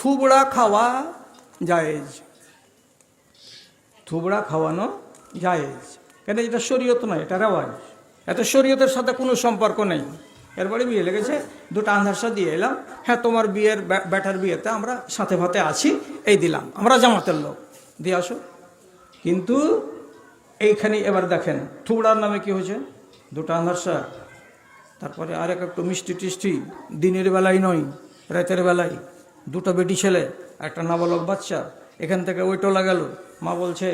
থুবড়া খাওয়া জায়েজ, থুবড়া খাওয়ানো জায়েজ। কেন? এটা শরীয়ত নয়, এটা রেওয়াজ। এত শরীয়তের সাথে কোনো সম্পর্ক নেই। এরপরে বিয়ে লেগেছে, দুটো আন্ধারসা দিয়ে এলাম, হ্যাঁ তোমার বিয়ের ব্যাটার বিয়েতে আমরা সাথে ভাতে আছি, এই দিলাম, আমরা জামাতের লোক, দিয়ে আসো। কিন্তু এইখানে এবার দেখেন থুবড়ার নামে কি হয়েছে, দুটো আন্ধারসা, তারপরে আরেক একটু মিষ্টি টিষ্টি, দিনের বেলায় নয় রাতের বেলায়, দুটো বেটি ছেলে, একটা নাবালক বাচ্চা। এখান থেকে ওই টোলা গেল, মা বলছে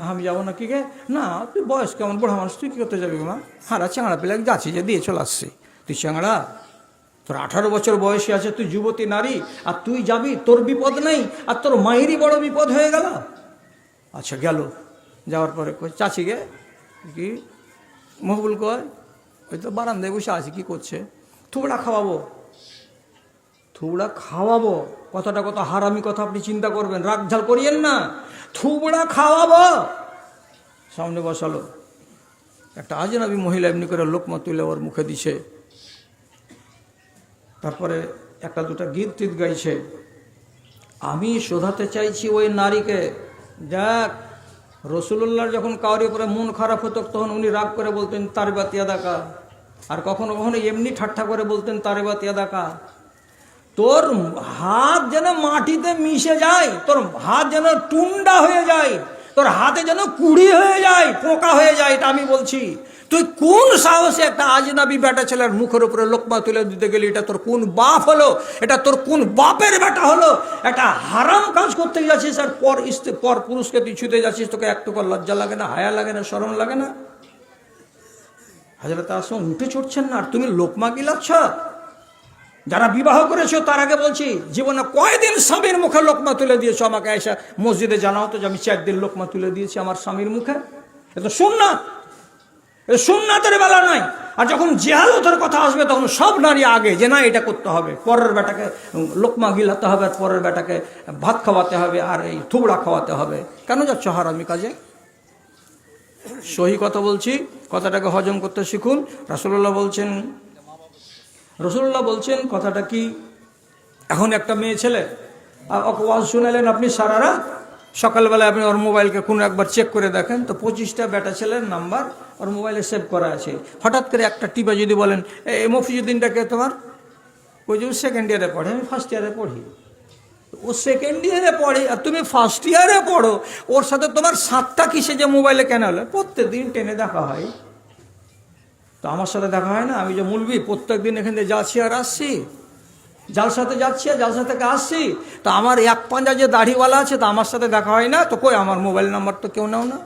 আমি যাবো না। কি গে না, তুই বয়স কেমন, বুড়া মানুষ, তুই কী করতে যাবি মা? হারা চ্যাংড়া পেলে যাচ্ছি, যে দিয়ে চলে আসছি। তুই চ্যাংড়া, তোর 18 বছর বয়সী আছে, তুই যুবতী নারী, আর তুই যাবি, তোর বিপদ নেই, আর তোর মায়েরই বড় বিপদ হয়ে গেল। আচ্ছা গেল, যাওয়ার পরে কই চাচি গে, কি মহবুল কয়, ওই তো বারান্দায় বসে আছে, কি করছে? থুবড়া খাওয়াবো, থুবড়া খাওয়াবো। কথাটা কত হারামি কথা, আপনি চিন্তা করবেন, রাগ ঝাল করিয়েন না। থুবড়া খাওয়াবো, সামনে বসালো একটা আজনবী মহিলা, এমনি করে লোকমা তুলে ওর মুখে দিছে। তারপরে একটা দুটা গীত টিত গাইছে। আমি শোধাতে চাইছি ওই নারীকে, দেখ রসুল্লাহর যখন কাউরি উপরে মন খারাপ হতো তখন উনি রাগ করে বলতেন তারে বাতিয়া দাকা, আর কখনো কখনো এমনি ঠাট্টা করে বলতেন তারে বাতিয়া দাকা। তোর হাত যেন মাটিতে মিশে যায়, তোর হাত যেন টুন্ডা হয়ে যায়, তোর হাতে যেন কুড়ি হয়ে যায়, পোকা হয়ে যায়, এটা আমি বলছি। তুই কোন সাহসে একটা আজনাবি বেটা ছেলের মুখের উপরে লোকমা তুলে দিতে গেলি? এটা তোর কোন বাপ হলো? এটা তোর কোন বাপের বেটা হলো? একটা হারাম কাজ করতে যাচ্ছিস, আর পর পুরুষকে তুই ছুতে যাচ্ছিস, তোকে একটু লজ্জা লাগে না, হায়া লাগে না, শরম লাগে না? হযরত আসমান উঠে চড়ছেন না, আর তুমি লোকমা গিলাচ্ছ। যারা বিবাহ করেছো তার আগে বলছি, জীবনে কয়দিন স্বামীর মুখে লোকমা তুলে দিয়েছো? আমাকে এসে মসজিদে জানাও তো যে আমি 4 দিন লোকমা তুলে দিয়েছি আমার স্বামীর মুখে। এ তো সুন্নাত, এ সুন্নাতের বেলা নাই। আর যখন জিহালতের কথা আসবে তখন সব নারী আগে, যে না এটা করতে হবে, পরের বেটাকে লোকমা গিলাতে হবে, আর পরের বেটাকে ভাত খাওয়াতে হবে, আর এই থুবড়া খাওয়াতে হবে। কেন যাচ্ছ হারামি কাজে? সহি কথা বলছি, কথাটাকে হজম করতে শিখুন। রাসূলুল্লাহ বলছেন কথাটা কি, এখন একটা মেয়ে ছেলে ওকে ওয়াজ শুনালেন আপনি সারা রাত, সকালবেলায় আপনি ওর মোবাইলকে কোনো একবার চেক করে দেখেন তো 25টা বেটা ছেলের নাম্বার ওর মোবাইলে সেভ করা আছে। হঠাৎ করে একটা টিপা যদি বলেন এই মফিজুদ্দিনটাকে তোমার, ওই যে সেকেন্ড ইয়ারে পড়ে, আমি ফার্স্ট ইয়ারে পড়ি, ও সেকেন্ড ইয়ারে পড়ে আর তুমি ফার্স্ট ইয়ারে পড়ো, ওর সাথে তোমার 7টা কিসে যে মোবাইলে কেন হলো? প্রত্যেকদিন টেনে দেখা হয়, তো আমার সাথে দেখা হয় না? আমি যে মুলবি, প্রত্যেক দিন এখান থেকে যাচ্ছি আর আসছি, জালসাতে যাচ্ছি আর জালসা থেকে আসছি, তো আমার এক পাঞ্জা যে দাড়িওয়ালা আছে তা আমার সাথে দেখা হয় না, তো কই আমার মোবাইল নাম্বার তো কেউ নাও না।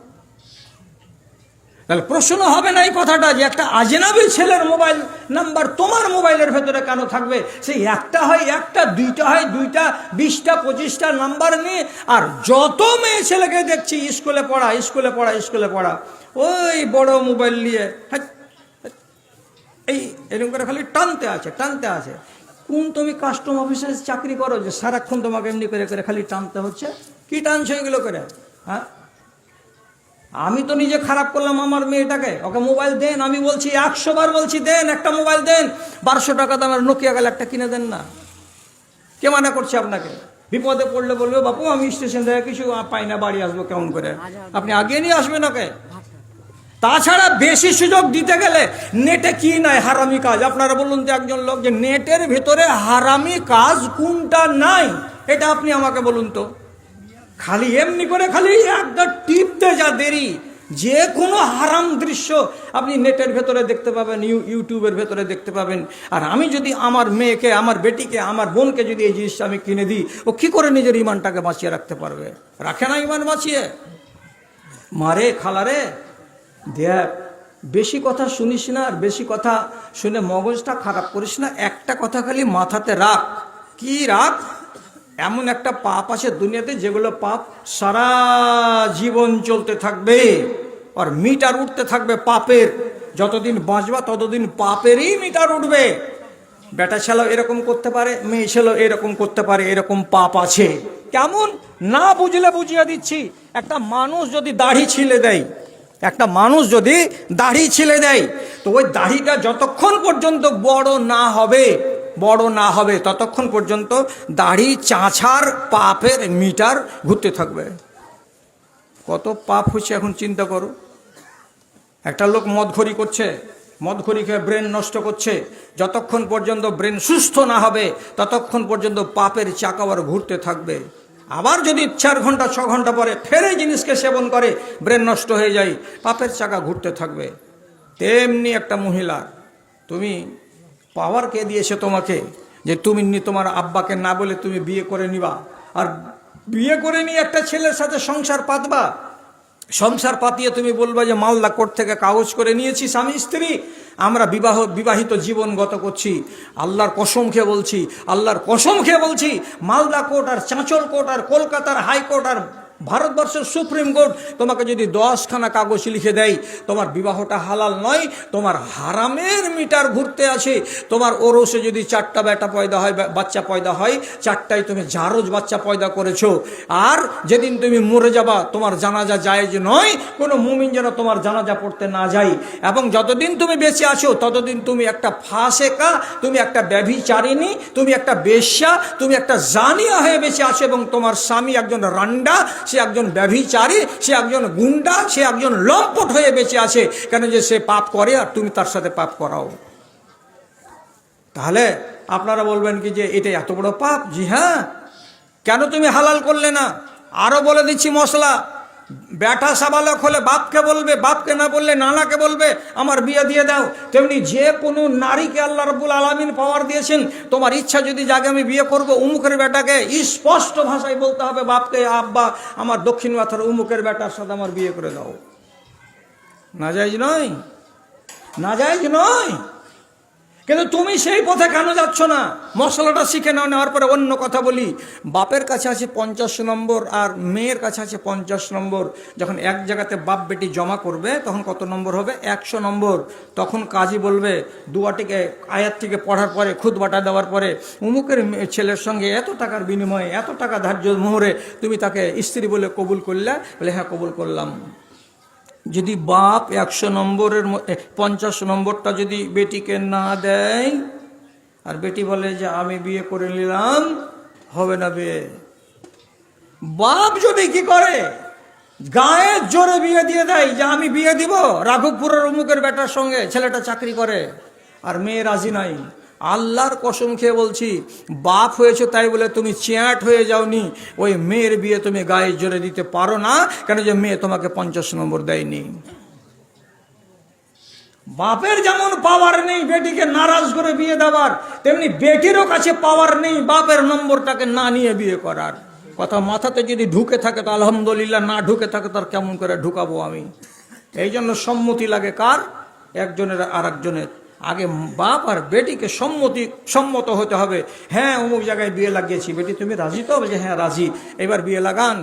তাহলে প্রশ্ন হবে না এই কথাটা যে একটা আজনাবী ছেলের মোবাইল নাম্বার তোমার মোবাইলের ভেতরে কেন থাকবে? সেই একটা হয় একটা, দুইটা হয় দুইটা, 20টা 25টা নাম্বার নিয়ে। আর যত মেয়ে ছেলেকে দেখছি স্কুলে পড়া ওই বড় মোবাইল নিয়ে এই এরকম করে খালি টানতে আছে। কোন তুমি কাস্টম অফিসে চাকরি করো যে সারাক্ষণ তোমাকে এমনি করে করে খালি টানতে হচ্ছে? কি টানছো এগুলো করে? হ্যাঁ, আমি তো নিজে খারাপ করলাম আমার মেয়েটাকে, ওকে মোবাইল দেন, আমি বলছি 100 বার বলছি দেন, একটা মোবাইল দেন, 1200 টাকা দামের নোকিয়া গেলে একটা কিনে দেন না। কে মানা করছে আপনাকে? বিপদে পড়লে বলবে বাপু আমি স্টেশন থেকে কিছু পাই না, বাড়ি আসবো কেমন করে? আপনি আগে নিয়ে আসবেন ওকে। তাছাড়া বেশি সুযোগ দিতে গেলে নেটে কি নাই হারামি কাজ? আপনারা বলুন তো একজন লোক যে নেটের ভেতরে হারামি কাজ কোনটা নাই, এটা আপনি আমাকে বলুন তো। খালি এমনি করে খালি একটা টিপতে যা দেরি, যে কোনো হারাম দৃশ্য আপনি নেটের ভেতরে দেখতে পাবেন, ইউটিউবের ভেতরে দেখতে পাবেন। আর আমি যদি আমার মেয়েকে, আমার বেটিকে, আমার বোনকে যদি এই জিনিসটা আমি কিনে দিই, ও কি করে নিজের ইমানটাকে বাঁচিয়ে রাখতে পারবে? রাখে না ইমান বাঁচিয়ে। মারে খালারে দেখ, বেশি কথা শুনিস না, আর বেশি কথা শুনে মগজটা খারাপ করিস না। একটা কথা খালি মাথাতে রাখ। কি রাখ? এমন একটা পাপ আছে দুনিয়াতে যেগুলো পাপ সারা জীবন চলতে থাকবে, আর মিটার উঠতে থাকবে পাপের। যতদিন বাঁচবা ততদিন পাপেরই মিটার উঠবে। বেটা ছেলেও এরকম করতে পারে, মেয়ে ছেলেও এরকম করতে পারে, এরকম পাপ আছে। কেমন না বুঝলে বুঝিয়ে দিচ্ছি। একটা মানুষ যদি দাড়ি ছিলে দেয়, তো ওই দাড়িটা যতক্ষণ পর্যন্ত বড় না হবে বড় না হবে ততক্ষণ পর্যন্ত দাড়ি চাঁছার পাপের মিটার ঘুরতে থাকবে। কত পাপ হচ্ছে এখন চিন্তা করো। একটা লোক মদখড়ি করছে, মদখড়ি খেয়ে ব্রেন নষ্ট করছে, যতক্ষণ পর্যন্ত ব্রেন সুস্থ না হবে ততক্ষণ পর্যন্ত পাপের চাকা আবার ঘুরতে থাকবে। আবার যদি 4 ঘন্টা 6 ঘন্টা পরে ফের এই জিনিসকে সেবন করে ব্রেন নষ্ট হয়ে যায়, পাপের চাকা ঘুরতে থাকবে। তেমনি একটা মহিলা, তুমি পাওয়ার কে দিয়েছে তোমাকে যে তুমি তোমার আব্বাকে না বলে তুমি বিয়ে করে নিবা, আর বিয়ে করে নিয়ে একটা ছেলের সাথে সংসার পাতবা। সংসার পাতিয়ে তুমি বলবা যে মালদা কোর্ট থেকে কাগজ করে নিয়েছি স্বামী স্ত্রী, আমরা বিবাহিত জীবন গত করছি। আল্লাহর কসম খেয়ে বলছি, আল্লাহর কসম খেয়ে বলছি, মালদা কোর্ট আর চাঁচল কোর্ট আর কলকাতার হাইকোর্ট আর ভারতবর্ষের সুপ্রিম কোর্ট তোমাকে যদি 10খানা কাগজ লিখে দেয় তোমার বিবাহটা হালাল নয়, তোমার হারামের মিটার ঘুরতে আছে। তোমার ওরসে যদি 4টা বেটা পয়দা হয়, বাচ্চা পয়দা হয়, 4টাই তুমি জারজ বাচ্চা পয়দা করেছো। আর যেদিন তুমি মরে যাবা তোমার জানাজা জায়েজ নয়, কোনো মুমিন যেন তোমার জানাজা পড়তে না যায়। এবং যতদিন তুমি বেঁচে আছো ততদিন তুমি একটা ফাসেকা, তুমি একটা ব্যভিচারিণী, তুমি একটা বেশ্যা, তুমি একটা জানিয়া হয়ে বেঁচে আছো। এবং তোমার স্বামী একজন রান্ডা, সে একজন ব্যভিচারী, সে একজন গুন্ডা, সে একজন লম্পট হয়ে বেঁচে আছে। কেন যে সে পাপ করে আর তুমি তার সাথে পাপ করাও। তাহলে আপনারা বলবেন কি যে এটা এত বড় পাপ? জি হ্যাঁ। কেন তুমি হালাল করলে না? আরো বলে দিচ্ছি মশলা। বেটা সাবালক হলে বাপকে বলবে, বাপকে না বললে নানাকে বলবে আমার বিয়ে দিয়ে দাও। তেমনি যে কোনো নারীকে আল্লাহ রাব্বুল আলামিন পাওয়ার দিয়েছেন, তোমার ইচ্ছা যদি জাগে আমি বিয়ে করব উমুকের বেটাকে, স্পষ্ট ভাষায় বলতে হবে বাপকে, আব্বা আমার দক্ষিণ মাথার উমুকের বেটার সাথে আমার বিয়ে করে দাও। নাজায়েজ নয়, নাজায়েজ নয়। কিন্তু তুমি সেই পথে কেন যাচ্ছ না? মশলাটা শিখে নাও, নেওয়ার পরে অন্য কথা বলি। বাপের কাছে আছে 50 নম্বর আর মেয়ের কাছে আছে 50 নম্বর। যখন এক জায়গাতে বাপ বেটি জমা করবে তখন কত নম্বর হবে? 100 নম্বর। তখন কাজী বলবে দুয়াটিকে আয়াতটিকে পড়ার পরে, খুতবাটা দেওয়ার পরে, উমুকের ছেলের সঙ্গে এত টাকার বিনিময়ে, এত টাকা ধার্য মোহরে তুমি তাকে স্ত্রী বলে কবুল করলে? বলে হ্যাঁ কবুল করলাম। যদি বাপ 100 নম্বরের 50 নম্বরটা যদি বেটিকে না দেয় আর বেটি বলে যে আমি বিয়ে করে নিলাম, হবে না বিয়ে। বাপ যদি কি করে গায়ের জোরে বিয়ে দিয়ে দেয় যে আমি বিয়ে দিব রাঘবপুরের অমুকের বেটার সঙ্গে, ছেলেটা চাকরি করে, আর মেয়ে রাজি নাই, আল্লাহর কসম খেয়ে বলছি বাপ হয়েছে তাই বলে তুমি চ্যাট হয়ে যাওনি, ওই মেয়ের বিয়ে তুমি গায়ের জোরে দিতে পারো না। কেন যে মেয়ে তোমাকে 50 নম্বর দেয়নি। বাপের যেমন পাওয়ার নেই বেটিকে নারাজ করে বিয়ে দেওয়ার, তেমনি বেটিরও কাছে পাওয়ার নেই বাপের নম্বরটাকে না নিয়ে বিয়ে করার। কথা মাথাতে যদি ঢুকে থাকে তো আলহামদুলিল্লাহ, না ঢুকে থাকে তার কেমন করে ঢুকাবো আমি? এই জন্য সম্মতি লাগে কার? একজনের আর একজনের। আগে বাপ আর বেটিকে সম্মত হতে হবে। হ্যাঁ অমুক জায়গায় বিয়ে লাগিয়েছি, বেটি তুমি রাজি তো? বলছে হ্যাঁ রাজি, এবার বিয়ে লাগান।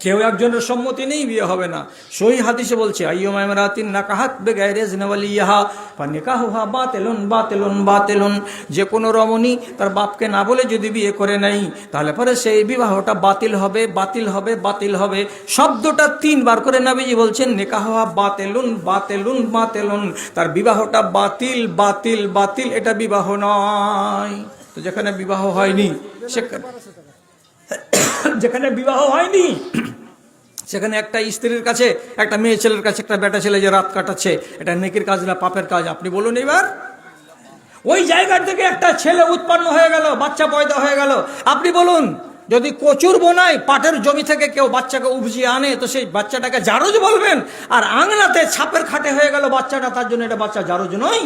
কেউ একজনের সম্মতি নেই, বিয়ে হবে না। সহি হাদিসে বলছে আইয়ুমা ইমরাতিন নাকাহাত বিগাইরি জিনাওয়ালিহা ফানিকাহুহা বাতিলুন বাতিলুন বাতিলুন। যে কোনো রমণী তার বাপকে না বলে যদি বিয়ে করে নেয় তাহলে পরে সেই বিবাহটা বাতিল হবে, বাতিল হবে, বাতিল হবে। শব্দটা 3 বার করে নবীজি বলছেন নিকাহুহা বাতিলুন বাতিলুন বাতিলুন। তার বিবাহটা বাতিল বাতিল বাতিল, এটা বিবাহ নয়। তো যেখানে বিবাহ হয়নি যেখানে বিবাহ হয়নি সেখানে একটা স্ত্রীর কাছে, একটা মেয়ে ছেলের কাছে একটা বেটা ছেলে যে রাত কাটাচ্ছে, এটা নেকির কাজ না পাপের কাজ? আপনি বলুন এবার। ওই জায়গা থেকে একটা ছেলে উৎপন্ন হয়ে গেল, বাচ্চা পয়দা হয়ে গেল। আপনি বলুন যদি কচুর বোনায় পাটের জমি থেকে কেউ বাচ্চাকে উপজিয়ে আনে তো সেই বাচ্চাটাকে জারজ বলবেন? আর আংলাতে ছাপের খাটে হয়ে গেল বাচ্চাটা, তার জন্য এটা বাচ্চা জারজ নয়?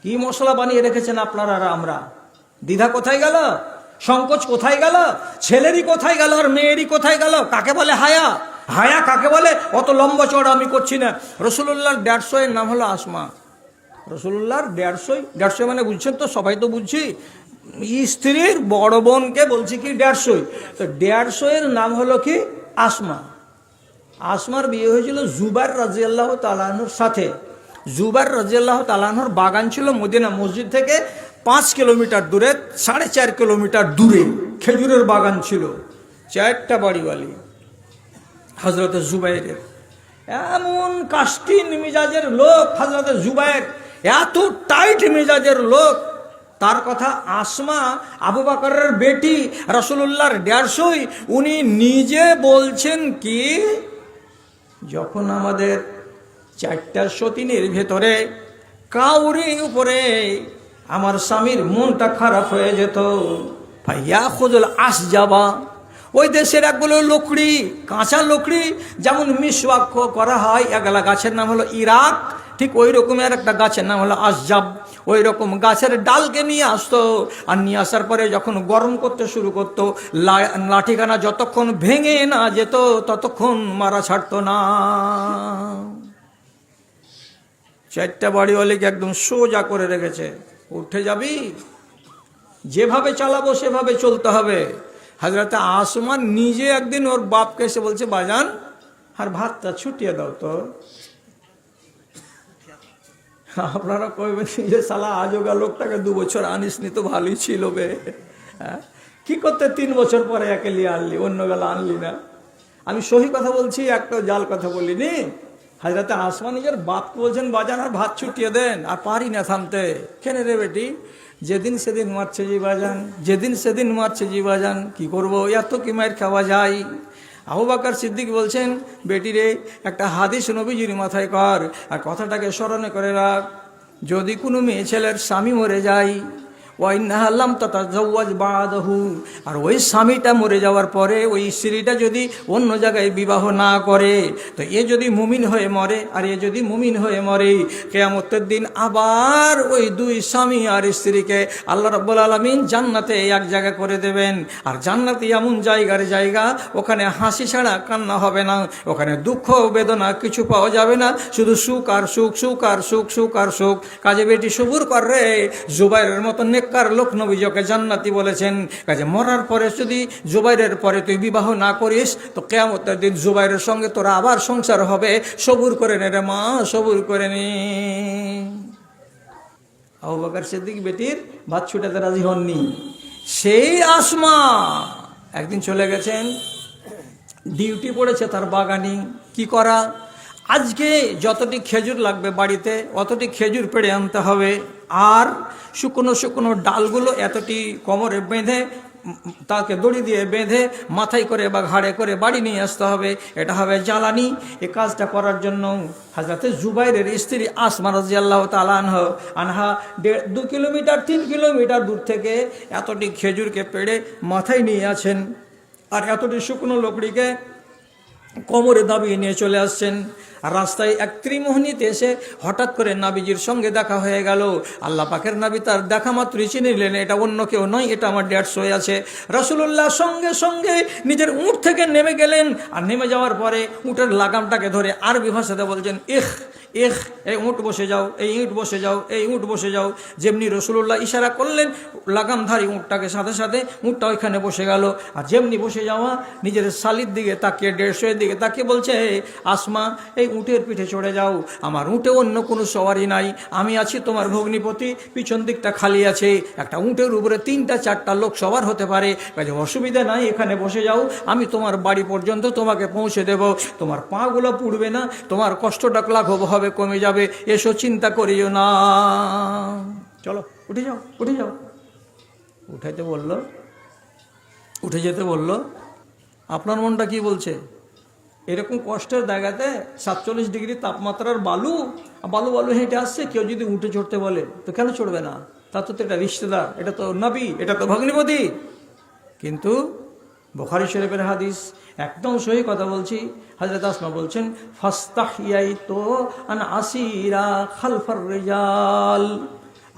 কি মশলা বানিয়ে রেখেছেন আপনারা আর আমরা? দ্বিধা কোথায় গেল? সংকোচ কোথায় গেল? ছেলেরই কোথায় গেল আর মেয়েরই কোথায় গেল? কাকে বলে হায়া? হায়া কাকে বলে? অত লম্বা চড়া আমি করছি না। রসুল্লাহর 150 নাম হলো আসমা। রসুল্লাহর 150 মানে বুঝছেন তো? সবাই তো বুঝছি। স্ত্রীর বড় বোনকে বলছি কি 150, তো 150 নাম হলো কি আসমা। আসমার বিয়ে হয়েছিল জুবাইর রাদিয়াল্লাহু তাআলা আনহুর সাথে। জুবাইর রাদিয়াল্লাহু তাআলা আনহুর বাগান ছিল মদিনা মসজিদ থেকে 5 কিলোমিটার দূরে, 4.5 কিলোমিটার দূরে খেজুরের বাগান ছিল। 4টা বাড়িওয়ালি হযরত জুবাইরের। এমন কাস্টিন মিজাজের লোক হযরত জুবাইর, এত টাইট মিজাজের লোক। তার কথা আসমা আবু বকরের বেটি, রাসূলুল্লাহর 150, উনি নিজে বলছেন কি, যখন আমাদের 4টা সতীনের ভেতরে কাউরি উপরে আমার স্বামীর মনটা খারাপ হয়ে যেত, ভাইয়া খুদুল আস যাবা, ওই দেশের একগুলো লকড়ি, কাঁচা লকড়ি, যেমন মিসওয়াক করা হয়, একলা গাছের নাম হলো ইরাক, ঠিক ওই রকমের একটা গাছের নাম হলো আসজাব। ওই রকম গাছের ডালকে নিয়ে আসতো, আর নিয়ে আসার পরে যখন গরম করতে শুরু করতো, লাঠিখানা যতক্ষণ ভেঙে না যেত ততক্ষণ মারা ছাড়তো না। 4টা বাড়িওয়ালিকে একদম সোজা করে রেখেছে, উঠে যাবি, যেভাবে চালাবো সেভাবে চলতে হবে। হযরতে আসমা নিজে একদিন ওর বাপকে এসে বলছে, বাজান আর ভাতটা ছুটিয়ে দাও তো। আপনারা কইবেন যে শালা আজোগা লোকটাকে 2 বছর আনিসনি তো ভালোই ছিল বে, কি করতে 3 বছর পরে একে লিয়ে আনলি, অন্য বেলা আনলি না। আমি সহি কথা বলছি, একটা জাল কথা বলিনি। হযরতে আসমা নিজের বাপকে বলছেন, বাজান আর ভাত ছুটিয়ে দেন, আর পারি না থামতে। কেন রে বেটি? যেদিন সেদিন মারছে জি বাজান, যেদিন সেদিন মারছে জি বাজান, কি করবো, এত কি মায়ের খাওয়া যায়। আবু বকর সিদ্দিক বলছেন, বেটি রে, একটা হাদিস নবীজির মাথায় কর, আর কথাটাকে স্মরণে করে রাখ, যদি কোনো মেয়ে ছেলের স্বামী মরে যায়, ওয়াইন্নাহাল্লাম তাতাজাওয়াজ বাদাহু, আর ওই স্বামীটা মরে যাওয়ার পরে ওই স্ত্রীটা যদি অন্য জায়গায় বিবাহ না করে, তো এ যদি মুমিন হয়ে মরে আর এ যদি মুমিন হয়ে মরে, কিয়ামতের দিন আবার ওই 2 স্বামী আর স্ত্রীকে আল্লাহ রাব্বুল আলামিন জান্নাতে এক জায়গা করে দেবেন। আর জান্নাতে এমন জায়গা, ওখানে হাসি ছাড়া কান্না হবে না, ওখানে দুঃখ বেদনা কিছু পাওয়া যাবে না, শুধু সুখ আর সুখ, সুখ আর সুখ, সুখ আর সুখ। কাজে বেটি সবুর কর রে, জুবাইরের মতন নেককার লোক নবীকে জান্নাতি বলেছেন। কাজে মরার পরে যদি জুবাইরের পরে তুই বিবাহ না করিস, তো কিয়ামতের দিন জুবাইরের সঙ্গে তোরা আবার সংসার হবে। সবুর করে নে রে মা, সবুর করে নে। আবু বকর সিদ্দিক বেটির ভাত ছুটাতে রাজি হননি। সেই আসমা একদিন চলে গেছেন, ডিউটি পড়েছে তার বাগানি। কি করা, আজকে যতটি খেজুর লাগবে বাড়িতে অতটি খেজুর পেড়ে আনতে হবে, আর শুকনো শুকনো ডালগুলো এতটি কোমরে বেঁধে, তাকে দড়ি দিয়ে বেঁধে মাথায় করে বা ঘাড়ে করে বাড়ি নিয়ে আসতে হবে, এটা হবে জ্বালানি। এই কাজটা করার জন্য হযরতে জুবাইরের স্ত্রী আসমা রাদিয়াল্লাহু তাআলা আনহা 2 কিলোমিটার 3 কিলোমিটার দূর থেকে এতটি খেজুরকে পেড়ে মাথায় নিয়ে আছেন, আর এতটি শুকনো লকড়িকে কোমরে দাবিয়ে নিয়ে চলে আসছেন। আর রাস্তায় এক ত্রিমোহনীতে এসে হঠাৎ করে নাবিজির সঙ্গে দেখা হয়ে গেল। আল্লাহ পাকের নবী তার দেখা মাত্রই চিনে নিলেন, এটা অন্য কেউ নয়, এটা আমার 150 আছে। রাসূলুল্লাহ সঙ্গে সঙ্গে নিজের উট থেকে নেমে গেলেন, আর নেমে যাওয়ার পরে উটের লাগামটাকে ধরে আরবি ভাষাতে বলছেন, ইখ ইখ, এই উট বসে যাও, এই ইট বসে যাও, এই উট বসে যাও। যেমনি রাসূলুল্লাহ ইশারা করলেন, লাগামধারী উটটাকে সাথে সাথে উটটা ওইখানে বসে গেল। আর যেমনি বসে যাওয়া, নিজের শালির দিকে তাকিয়ে, 150 দিকে তাকিয়ে বলছে, আসমা এই উটের পিঠে চড়ে যাও, আমার উটে অন্য কোনো সওয়ারি নাই, আমি আছি তোমার ভগ্নিপতি, পিছন দিকটা খালি আছে, একটা উটের উপরে 3টা 4টা লোক সবার হতে পারে, কাজে অসুবিধা নাই, এখানে বসে যাও, আমি তোমার বাড়ি পর্যন্ত তোমাকে পৌঁছে দেব, তোমার পাগুলো পুড়বে না, তোমার কষ্টটা লাঘব হবে, কমে যাবে, এসো চিন্তা করিও না, চলো উঠে যাও, উঠে যাও। উঠাইতে বললো, উঠে যেতে বললো। আপনার মনটা কি বলছে? এরকম কষ্টের জায়গাতে 47 ডিগ্রি তাপমাত্রার বালু বালু হেঁটে আসছে, কেউ যদি উঠে চড়তে বলে তো কেন চড়বে না? তা তো এটা রিশতেদার, এটা তো নবী, এটা তো ভগ্নিপতি। কিন্তু বুখারী শরীফের হাদিস, একদম সহি কথা বলছি, হযরত আসমা বলছেন, ফাস্তাহিয়াইতু আন আসিরা খালফার রিজাল।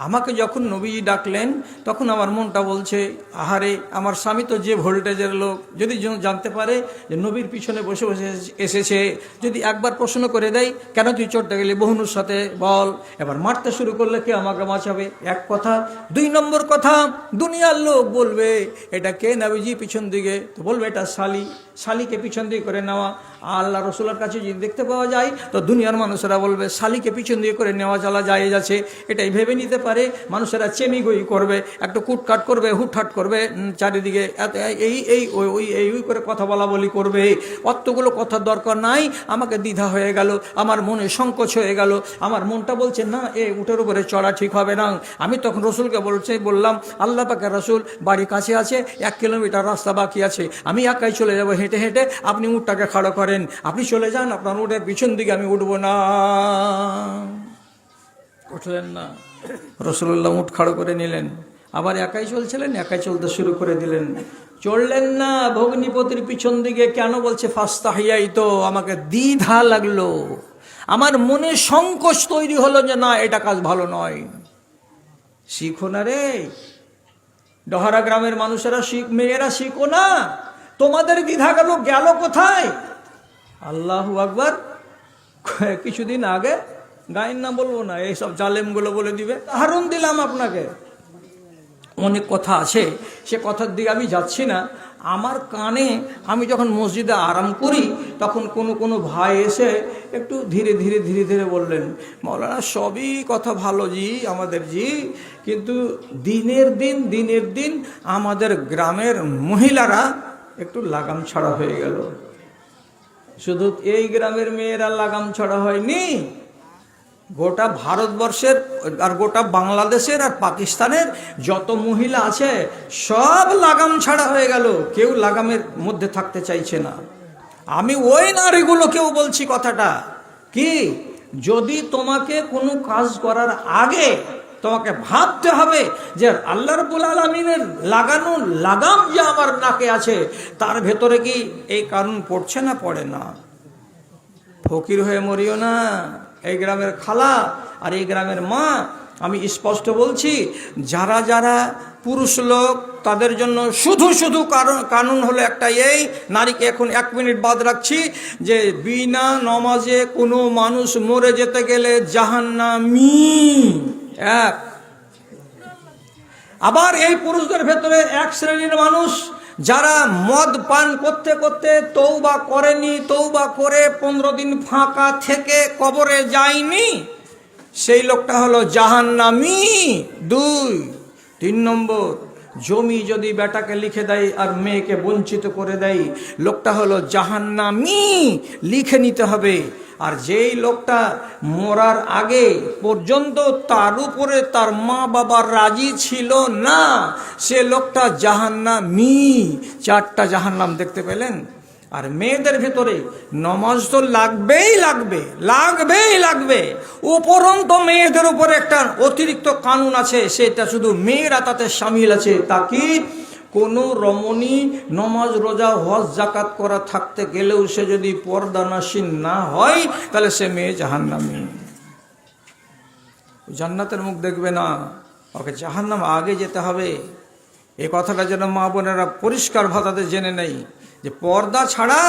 আমাকে যখন নবীজি ডাকলেন তখন আমার মনটা বলছে, আহারে আমার স্বামী তো যে ভোল্টেজের লোক, যদি জানতে পারে যে নবীর পিছনে বসে বসে এসেছে, যদি একবার প্রশ্ন করে দেয়, কেন তুই চড়তে গেলি বহুনুর সাথে বল, এবার মারতে শুরু করলে কে আমাকে বাঁচাবে? এক কথা। 2 নম্বর কথা, দুনিয়ার লোক বলবে এটা কে নবীজি পিছন দিকে, তো বলবে এটা শালি, শালিকে পিছন দিয়ে করে নেওয়া। আল্লাহ রসুলের কাছে যদি দেখতে পাওয়া যায় তো দুনিয়ার মানুষেরা বলবে শালিকে পিছন দিয়ে করে নেওয়া চলা যায় আছে, এটাই ভেবে নিতে পারে। মানুষেরা চেমিগই করবে, একটু কুটকাট করবে, হুটহাট করবে, চারিদিকে এই এই ওই ওই এই ওই করে কথা বলা বলি করবে। অতগুলো কথার দরকার নাই। আমাকে দ্বিধা হয়ে গেল, আমার মনে সংকোচ হয়ে গেল, আমার মনটা বলছে না এ উটের উপরে চড়া ঠিক হবে না। আমি তখন রসুলকে বললাম, আল্লাহ পাকের রসুল বাড়ি কাছে আছে, 1 কিলোমিটার রাস্তা বাকি আছে, আমি একাই চলে যাব হেঁটে হেঁটে, আপনি উটটাকে খাড়ো করেন, আপনি চলে যান, আপনার উটের পিছন দিকে আমি উঠবো না। উঠলেন না। রসুল্লাহ উট খাড়ো করে নিলেন, আবার একাই চলছিলেন, একাই চলতে শুরু করে দিলেন। চললেন না ভগ্নিপতির পিছন দিকে। কেন বলছে ফাস্তাহিয়াই, তো আমাকে দ্বিধা লাগলো, আমার মনে সংকোচ তৈরি হলো যে না এটা কাজ ভালো নয়। শিখো না রে, ডহারা গ্রামের মানুষেরা মেয়েরা শিখো না, তোমাদের দ্বিধা গেল কোথায়? আল্লাহু আকবার। কিছুদিন আগে গায়ের নাম বলবো না, এইসব জালেমগুলো বলে দিবে, উদাহরণ দিলাম আপনাকে। অনেক কথা আছে, সে কথার দিকে আমি যাচ্ছি না। আমার কানে আমি যখন মসজিদে আরাম করি তখন কোনো ভাই এসে একটু ধীরে ধীরে ধীরে ধীরে বললেন, মৌলানা সবই কথা ভালো জি আমাদের জি, কিন্তু দিনের দিন আমাদের গ্রামের মহিলারা একটু লাগাম ছাড়া হয়ে গেল। শুধু এই গ্রামের মেয়েরা লাগাম ছাড়া হয়নি, গোটা ভারতবর্ষের আর গোটা বাংলাদেশের আর পাকিস্তানের যত মহিলা আছে সব লাগাম ছাড়া হয়ে গেল, কেউ লাগামের মধ্যে থাকতে চাইছে না। আমি ওই নারীগুলোকেও বলছি কথাটা কি, যদি তোমাকে কোনো কাজ করার আগে তোমাকে ভাবতে হবে যে আল্লাহ রাব্বুল আলামিনের লাগানো লাগাম যে আমার নাকে আছে তার ভেতরে কি এই কারণ পড়ছে না পড়ে না। ফকির হয়ে মরিও না। এই গ্রামের খালা আর এই গ্রামের মা, আমি স্পষ্ট বলছি, যারা যারা পুরুষ লোক তাদের জন্য শুধু কানুন হলো একটা, এই নারীকে এখন 1 মিনিট বাদ রাখছি, যে বিনা নমাজে কোনো মানুষ মরে যেতে গেলে জাহান্নামী। এক। আবার এই পুরুষদের ভেতরে এক শ্রেণীর মানুষ যারা মদ পান করতে করতে তওবা করেনি, তওবা করে 15 দিন ফাঁকা থেকে কবরে যায়নি, সেই লোকটা হলো জাহান্নামী। 2। 3 নম্বর, জমি যদি বেটাকে লিখে দেয় আর মেয়েকে বঞ্চিত করে দেয়, লোকটা হলো জাহান্নামী, লিখে নিতে হবে। আর যেই লোকটা মরার আগে পর্যন্ত তার উপরে তার মা বাবা রাজি ছিল না, সে লোকটা জাহান্নামী। 4টা জাহান্নাম দেখতে পেলেন। আর মেয়েদের ভেতরে নমাজ তো লাগবেই। উপরন্ত মেয়েদের উপরে একটা অতিরিক্ত কানুন আছে, সেটা শুধু মেয়েরা তাতে সামিল আছে। তা কি, কোনো রমণী নমাজ রোজা হজ জাকাত করা থাকতে গেলেও সে যদি পর্দানাসীন না হয় তাহলে সে মেয়ে জাহান্নামী, জান্নাতের মুখ দেখবে না, ওকে জাহান্নাম আগে যেতে হবে। এই কথাটা যেন মা বোনেরা পরিষ্কার ভাষাতে জেনে নেই যে পর্দা ছাড়া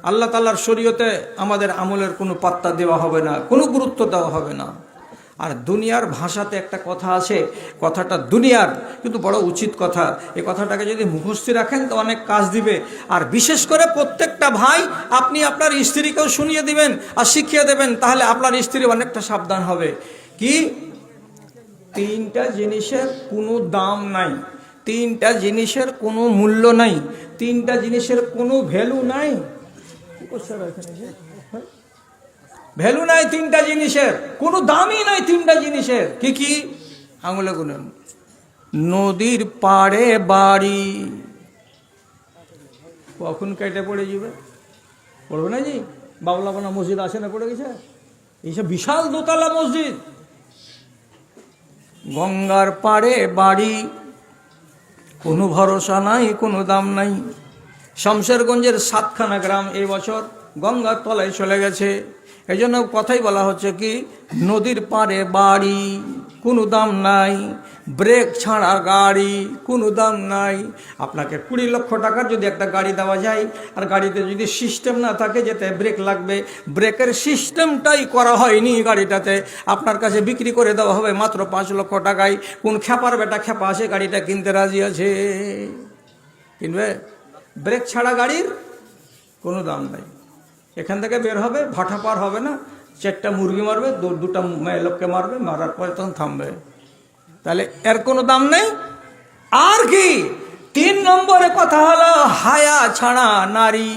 আল্লাহ তাআলার শরীয়তে আমাদের আমলের কোনো পাত্তা দেওয়া হবে না, কোনো গুরুত্ব দেওয়া হবে না। আর দুনিয়ার ভাষাতে একটা কথা আছে, কথাটা দুনিয়ার কিন্তু বড় উচিত কথা। এই কথাটাকে যদি মুখস্থ রাখেন তো অনেক কাজ দিবে। আর বিশেষ করে প্রত্যেকটা ভাই আপনি আপনার স্ত্রীকেও শুনিয়ে দিবেন আর শিখিয়ে দেবেন, তাহলে আপনার স্ত্রী অনেকটা সাবধান হবে। কি, 3টা জিনিসের কোনো দাম নাই, 3টা জিনিসের কোনো মূল্য নাই, 3টা জিনিসের কোনো ভ্যালু নাই। ভ্যালু নাই 3টা জিনিসের, কোনো দামই নাই 3টা জিনিসের। কি আঙুলে গুনেন। নদীর পাড়ে বাড়ি, কখন কেটে পড়ে যাবে, পড়বে না জি? বাবলাবানা মসজিদ আছে না, পড়ে গেছে, এইসব বিশাল দোতলা মসজিদ। গঙ্গার পাড়ে বাড়ি, কোনো ভরসা নাই, কোনো দাম নাই। শমশেরগঞ্জের 7খানা গ্রাম এই বছর গঙ্গার তলায় চলে গেছে। এই জন্য কথাই বলা হচ্ছে কি, নদীর পাড়ে বাড়ি, কোনো দাম নাই। ব্রেক ছাড়া গাড়ি, কোনো দাম নাই। আপনাকে 20 লক্ষ টাকার যদি একটা গাড়ি দেওয়া যায় আর গাড়িতে যদি সিস্টেম না থাকে যেতে ব্রেক লাগবে, ব্রেকের সিস্টেমটাই করা হয়নি গাড়িটাতে, আপনার কাছে বিক্রি করে দেওয়া হবে মাত্র 5 লক্ষ টাকায়। কোন খেপার বেটা খেপা আছে গাড়িটা কিনতে রাজি আছে? কিনবে? ব্রেক ছাড়া গাড়ির কোনো দাম নাই। এখান থেকে বের হবে, ভাটা পার হবে না, 4টা মুরগি মারবে, 2টা মেয়ে লোককে মারবে, মারার পরে তখন থামবে। তাহলে এর কোনো দাম নেই। আর কি 3 নম্বরে কথা হলো হায়া ছাড়া নারী।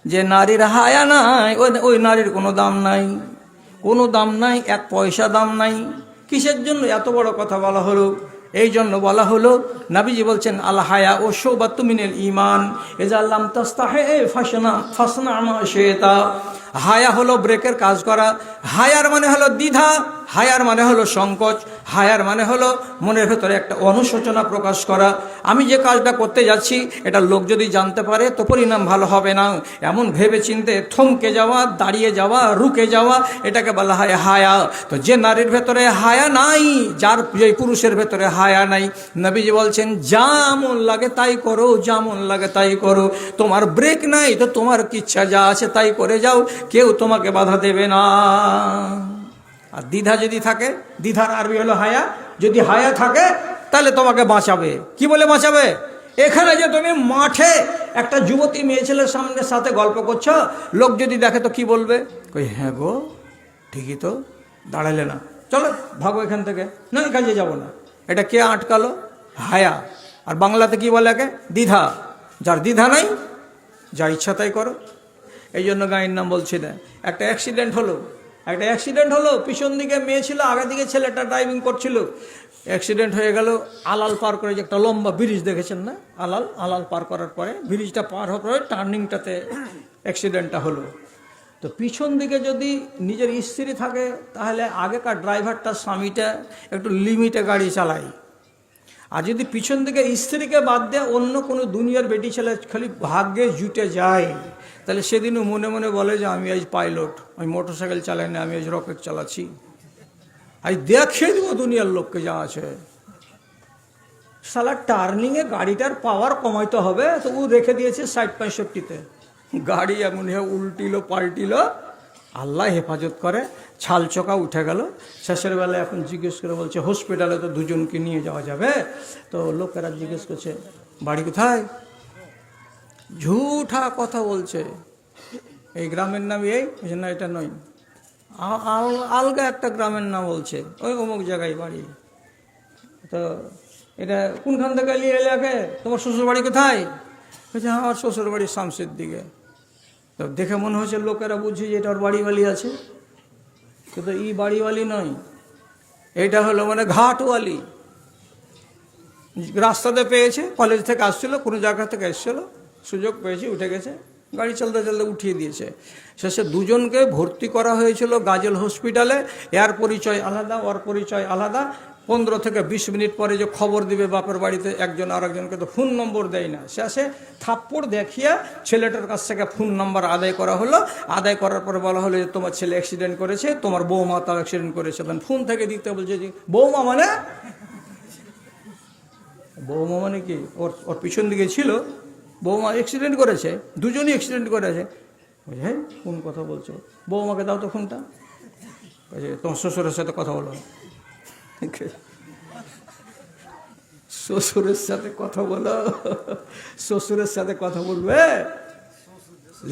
যে নারীর হায়া নাই ওই নারীর কোনো দাম নাই, কোনো দাম নাই, 1 পয়সা দাম নাই। কিসের জন্য এত বড় কথা বলা হলো? এই জন্য বলা হলো, নবীজি বলছেন আল হায়া ও শুবাতু মিনাল ঈমান ইযা লাম তাস্তাহি ফাসনা মা শিতা। হায়া হলো ব্রেকের কাজ করা। হায়ার মানে হলো দ্বিধা, হায়ার মানে হলো সংকোচ, হায়ার মানে হলো মনের ভেতরে একটা অনুশোচনা প্রকাশ করা। আমি যে কাজটা করতে যাচ্ছি এটা লোক যদি জানতে পারে তো পরিণাম ভালো হবে না, এমন ভেবে চিন্তে থমকে যাওয়া, দাঁড়িয়ে যাওয়া, রুকে যাওয়া, এটাকে বলা হয় হায়া। তো যে নারীর ভেতরে হায়া নাই, যে পুরুষের ভেতরে হায়া নাই, নবীজি বলছেন যা মন লাগে তাই করো, যা মন লাগে তাই করো। তোমার ব্রেক নাই তো তোমার ইচ্ছা যা আছে তাই করে যাও, কেউ তোমাকে বাধা দেবে না। আর দ্বিধা যদি থাকে, দ্বিধার আরবি হলো হায়া, যদি হায়া থাকে তাহলে তোমাকে বাঁচাবে। কি বলে বাঁচাবে? এখানে যে তুমি মাঠে একটা যুবতী মেয়ে ছেলের সাথে গল্প করছো, লোক যদি দেখে তো কি বলবে? কই হ্যাঁ গো ঠিকই তো, দাঁড়ালে না, চলো ভাগো এখান থেকে, না কাজে যাব না। এটা কে আটকালো? হায়া। আর বাংলাতে কি বলে একে? দ্বিধা। যার দ্বিধা নাই যা ইচ্ছা তাই করো। এই জন্য গাঁয়ের নাম বলছি না। একটা অ্যাক্সিডেন্ট হলো, পিছন দিকে মেয়ে ছিল, আগা দিকে ছেলেটা ড্রাইভিং করছিল। অ্যাক্সিডেন্ট হয়ে গেল। আলাল পার করে, যে একটা লম্বা ব্রিজ দেখেছেন না, আলাল পার করার পরে ব্রিজটা পার হওয়ার পরে টার্নিংটাতে অ্যাক্সিডেন্টটা হলো। তো পিছন দিকে যদি নিজের স্ত্রী থাকে তাহলে আগেকার ড্রাইভারটা, স্বামীটা একটু লিমিটে গাড়ি চালায়। আর যদি পিছন দিকে স্ত্রীকে বাদ দেয় অন্য কোনো দুনিয়ার বেটি ছেলে খালি ভাগ্যে জুটে যায়, তাহলে সেদিনও মনে মনে বলে যে আমি আজ পাইলট, আমি মোটরসাইকেল চালাই না, আমি আজ রকেট চালাচ্ছি, আজ দেখিয়ে দেবো দুনিয়ার লোককে যা আছে। শালা টার্নিংয়ে গাড়িটার পাওয়ার কমাইতে হবে, তো ও রেখে দিয়েছে 60-65-তে। গাড়ি এমন উল্টিলো পাল্টিলো, আল্লাহ হেফাজত করে, ছাল চোকা উঠে গেল। শেষের বেলায় এখন জিজ্ঞেস করে বলছে হসপিটালে তো দুজনকে নিয়ে যাওয়া যাবে। তো লোকেরা জিজ্ঞেস করছে বাড়ি কোথায়? ঝুঠা কথা বলছে, এই গ্রামের নাম এই না, এটা নয়, আলগা একটা গ্রামের নাম বলছে, ওই অমুক জায়গায় বাড়ি। তো এটা কোনখান থেকে নিয়ে এলাকে? তোমার শ্বশুর বাড়ি কোথায়? বলছে আমার শ্বশুর বাড়ি শামসের দিকে। তো দেখে মনে হচ্ছে লোকেরা বুঝছে যে এটা ওর বাড়িওয়ালি আছে, কিন্তু এই বাড়িওয়ালি নয়, এটা হলো মানে ঘাটওয়ালি। রাস্তাতে পেয়েছে, কলেজ থেকে আসছিল, কোনো জায়গা থেকে এসেছিল, সুযোগ পেয়েছে, উঠে গেছে, গাড়ি চলতে চলতে উঠিয়ে দিয়েছে। শেষে দুজনকে ভর্তি করা হয়েছিল গাজল হসপিটালে। এর পরিচয় আলাদা, ওর পরিচয় আলাদা। 15 থেকে 20 মিনিট পরে যে খবর দিবে বাপের বাড়িতে, একজন আরেকজনকে তো ফোন নম্বর দেয় না। শেষে থাপ্পড় দেখিয়ে ছেলেটার কাছ থেকে ফোন নম্বর আদায় করা হলো। আদায় করার পরে বলা হলো যে তোমার ছেলে অ্যাক্সিডেন্ট করেছে, তোমার বৌমা তাও অ্যাক্সিডেন্ট করেছে। ফোন থেকে দিতে বলছে যে বৌমা মানে কি? ওর পিছন দিকে ছিল, বৌমা অ্যাক্সিডেন্ট করেছে, দুজনই অ্যাক্সিডেন্ট করেছে। বলছে হ্যাঁ কোন কথা বলছো? বৌমাকে দাও তো ফোনটা। বলছে তোমার শ্বশুরের সাথে কথা বলো। শ্বশুরের সাথে কথা বলো, শ্বশুরের সাথে কথা বলবে?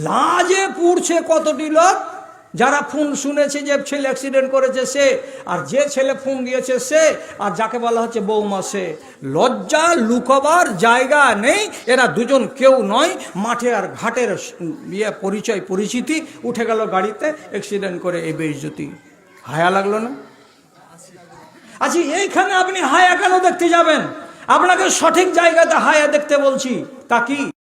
লাজে পুড়ছে কতটি লোক যারা ফোন শুনেছে যে ছেলে অ্যাক্সিডেন্ট করেছে সে, আর যে ছেলে ফোন দিয়েছে সে, আর যাকে বলা হচ্ছে বৌমা সে। লজ্জা লুকোবার জায়গা নেই। এরা দুজন কেউ নয়, মাঠে আর ঘাটের পরিচয় পরিচিতি, উঠে গেল গাড়িতে, অ্যাক্সিডেন্ট করে এই বেইজ্জতি। হায়া লাগলো না? আচ্ছা এইখানে আপনি হায়া কেন দেখতে যাবেন? আপনাকে সঠিক জায়গাতে হায়া দেখতে বলছি। তা কি